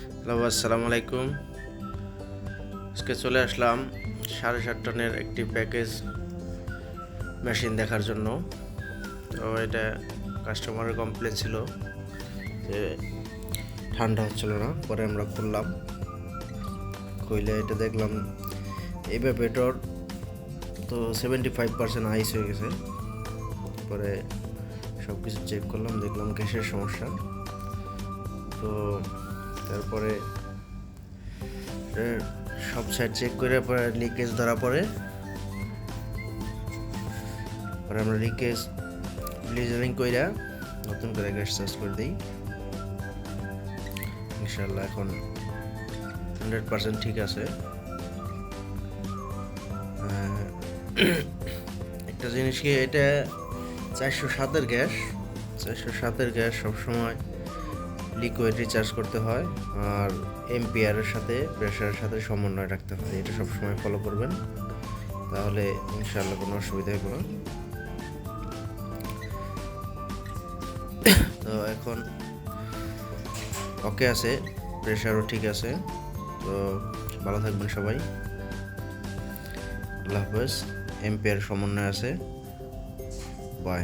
Hello, আসসালামু আলাইকুম। আজকে চলে আসলাম 7.5 টনের একটি প্যাকেজ মেশিন দেখার জন্য। তো এটা কাস্টমারের কমপ্লেন ছিল যে ঠান্ডা হচ্ছিল না। পরে আমরা খুললাম, খুলে এটা দেখলাম এভাপোরেটর তো 75% আইস হয়ে গেছে। পরে সব কিছু চেক করলাম, দেখলাম গ্যাসের সমস্যা। তো তারপরে সব সাইড চেক করে পরে লিকেজ ধরা পড়ে আমরা লিকেজ ক্লিজারিং কইরা নতুন করে গ্যাস চার্জ করে দিই। ইনশাল্লাহ এখন 100% ঠিক আছে। একটা জিনিস কি, এটা 407-এর গ্যাস। 407-এর গ্যাস সবসময় লিকুইড রিচার্জ করতে হয়, আর এম্পিয়ারের সাথে প্রেশারের সাথে সমন্বয় রাখতে হয়। এটা সবসময় ফলো করবেন, তাহলে ইনশাআল্লাহ কোনো অসুবিধা হবে না। তো এখন ওকে আছে, প্রেশারও ঠিক আছে। তো ভালো থাকবেন সবাই, আল্লাহ হাফেজ। এম্পিয়ার সমন্বয় আছে, বাই।